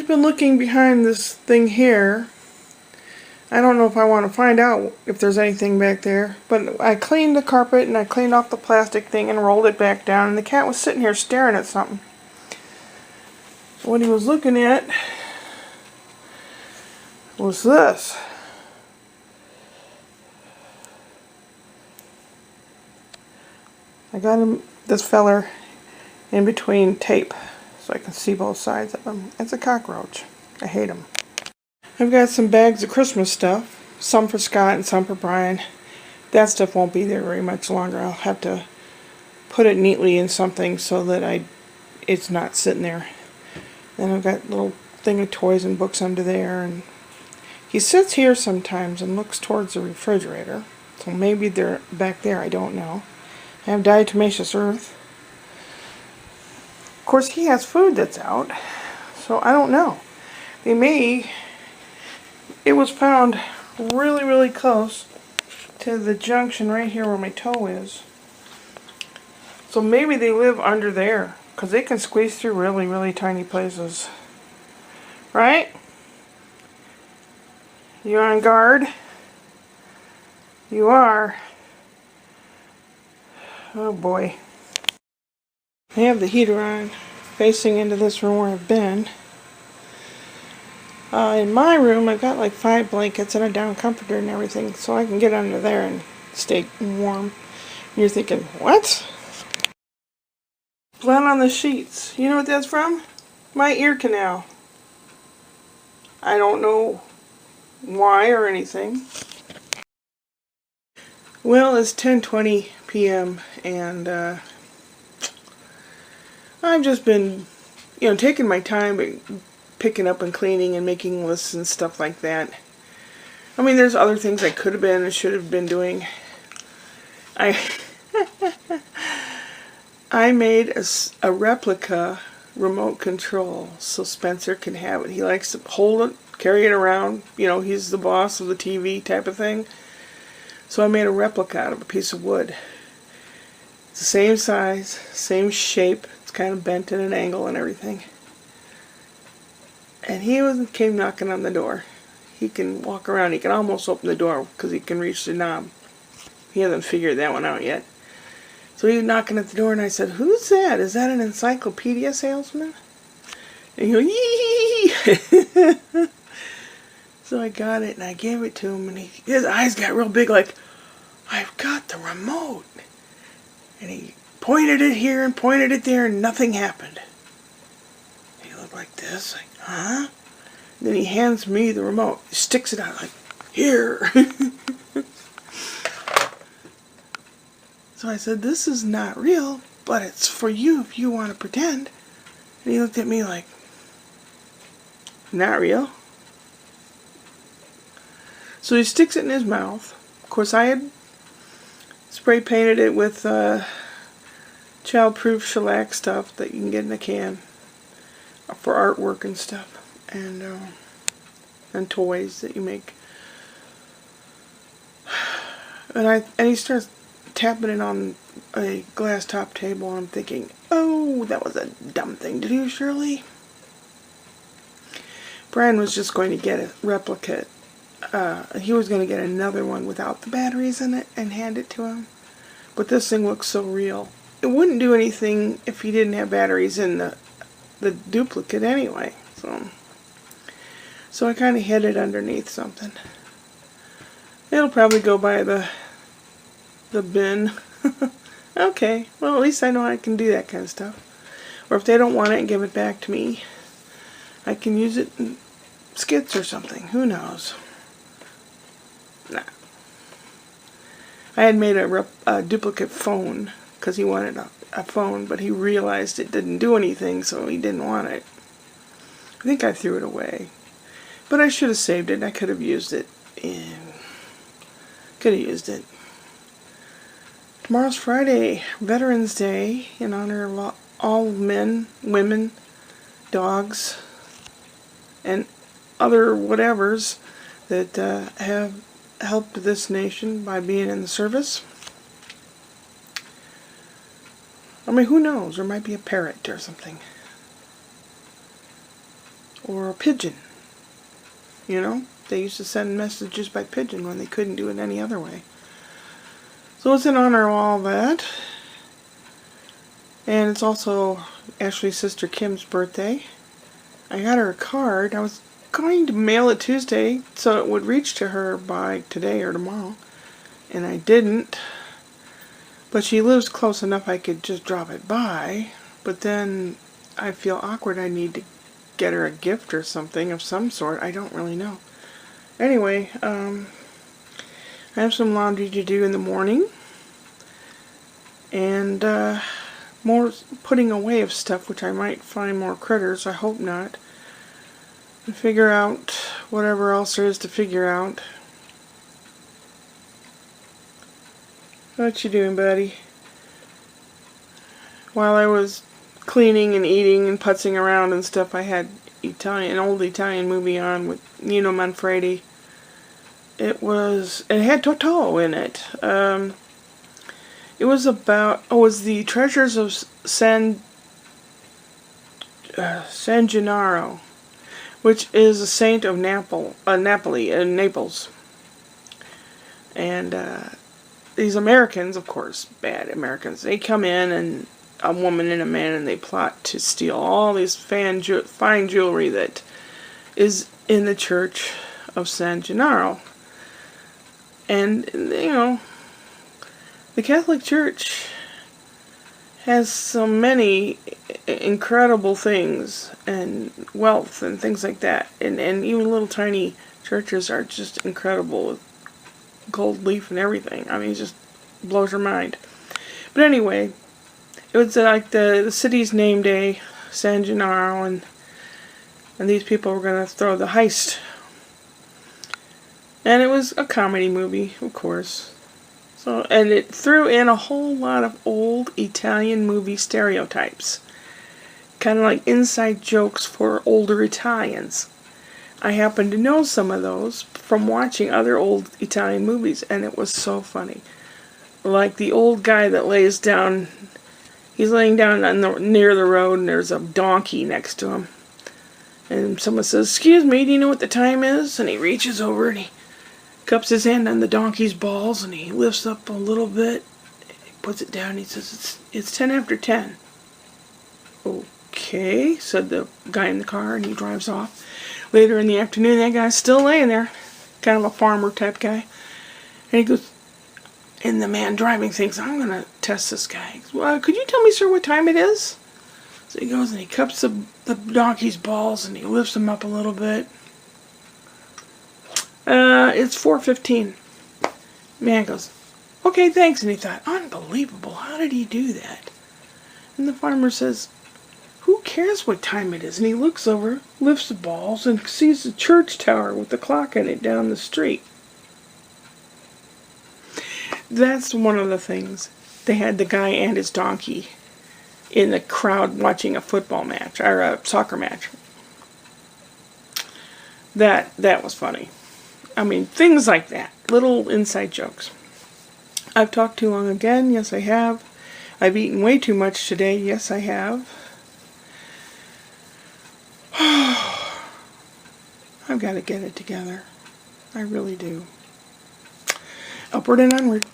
been looking behind this thing here. I don't know if I want to find out if there's anything back there, but I cleaned the carpet and I cleaned off the plastic thing and rolled it back down, and the cat was sitting here staring at something. What he was looking at was this. I got him, this feller, in between tape so I can see both sides of him. It's a cockroach. I hate him. I've got some bags of Christmas stuff, some for Scott and some for Brian. That stuff won't be there very much longer. I'll have to put it neatly in something so that it's not sitting there. Then I've got a little thing of toys and books under there, and he sits here sometimes and looks towards the refrigerator, so maybe they're back there, I don't know. I have diatomaceous earth. Of course, he has food that's out, so I don't know. It was found really, really close to the junction right here where my toe is. So maybe they live under there, because they can squeeze through really, really tiny places. Right? You on guard? You are. Oh boy. I have the heater on, facing into this room where I've been. In my room, I've got like 5 blankets and a down comforter and everything, so I can get under there and stay warm. And you're thinking, what? Blood on the sheets. You know what that's from? My ear canal. I don't know why or anything. Well, it's 10:20 p.m. and I've just been, taking my time, picking up and cleaning and making lists and stuff like that. I mean, there's other things I could have been and should have been doing. I made a replica remote control so Spencer can have it. He likes to hold it, carry it around. He's the boss of the TV type of thing. So I made a replica out of a piece of wood. It's the same size, same shape. It's kind of bent at an angle and everything. And he came knocking on the door. He can walk around. He can almost open the door because he can reach the knob. He hasn't figured that one out yet. So he was knocking at the door, and I said, "Who's that? Is that an encyclopedia salesman?" And he goes, "Yee!" So I got it, and I gave it to him, and his eyes got real big, like, "I've got the remote." And he pointed it here and pointed it there, and nothing happened. He looked like this, like, huh? Then he hands me the remote. He sticks it out, like, here. So I said, "This is not real, but it's for you if you want to pretend." And he looked at me like, "Not real?" So he sticks it in his mouth. Of course, I had spray painted it with child-proof shellac stuff that you can get in a can for artwork and stuff, and toys that you make. And he starts tapping it on a glass top table, and I'm thinking, oh, that was a dumb thing to do, Shirley. Brian was just going to get a replica. He was going to get another one without the batteries in it and hand it to him. But this thing looks so real. It wouldn't do anything if he didn't have batteries in the duplicate anyway. So I kind of hid it underneath something. It'll probably go by the bin. Okay, well, at least I know I can do that kind of stuff. Or if they don't want it and give it back to me, I can use it in skits or something. Who knows? Nah. I had made a duplicate phone because he wanted a phone, but he realized it didn't do anything, so he didn't want it. I think I threw it away. But I should have saved it. I could have used it. Tomorrow's Friday, Veterans Day, in honor of all men, women, dogs, and other whatevers that have helped this nation by being in the service. I mean, who knows? There might be a parrot or something. or a pigeon. You know, they used to send messages by pigeon when they couldn't do it any other way. So it's in honor of all that. And it's also Ashley's sister Kim's birthday. I got her a card. I was going to mail it Tuesday so it would reach to her by today or tomorrow. And I didn't. But she lives close enough I could just drop it by. But then I feel awkward. I need to get her a gift or something of some sort. I don't really know. Anyway, I have some laundry to do in the morning. And more putting away of stuff, which I might find more critters. I hope not. And figure out whatever else there is to figure out. What you doing, buddy? While I was cleaning and eating and putzing around and stuff, I had an old Italian movie on with Nino Manfredi. It had Totò in it. It was the Treasures of San Gennaro, which is a saint of Napoli, in Naples. And these Americans, of course, bad Americans, they come in, and a woman and a man, and they plot to steal all this fine jewelry that is in the church of San Gennaro. And, you know, the Catholic Church has so many incredible things and wealth and things like that. And even little tiny churches are just incredible with gold leaf and everything. I mean, it just blows your mind. But anyway, it was like the city's name day, San Gennaro, and these people were going to throw the heist. And it was a comedy movie, of course. So, and it threw in a whole lot of old Italian movie stereotypes. Kind of like inside jokes for older Italians. I happen to know some of those from watching other old Italian movies, and it was so funny. Like the old guy that lays down, he's laying down near the road, and there's a donkey next to him. And someone says, "Excuse me, do you know what the time is?" And he reaches over and he cups his hand on the donkey's balls, and he lifts up a little bit, he puts it down, and he says, it's 10 after 10. Okay, said the guy in the car, and he drives off. Later in the afternoon, that guy's still laying there, kind of a farmer type guy. And he goes, and the man driving thinks, I'm going to test this guy. He goes, well, could you tell me, sir, what time it is? So he goes and he cups the donkey's balls, and he lifts them up a little bit. It's 4:15. Man goes, okay, thanks. And he thought, unbelievable, how did he do that? And the farmer says, who cares what time it is? And he looks over, lifts the balls, and sees the church tower with the clock in it down the street. That's one of the things. They had the guy and his donkey in the crowd watching a football match, or a soccer match. That was funny. I mean, things like that. Little inside jokes. I've talked too long again. Yes, I have. I've eaten way too much today. Yes, I have. I've got to get it together. I really do. Upward and onward.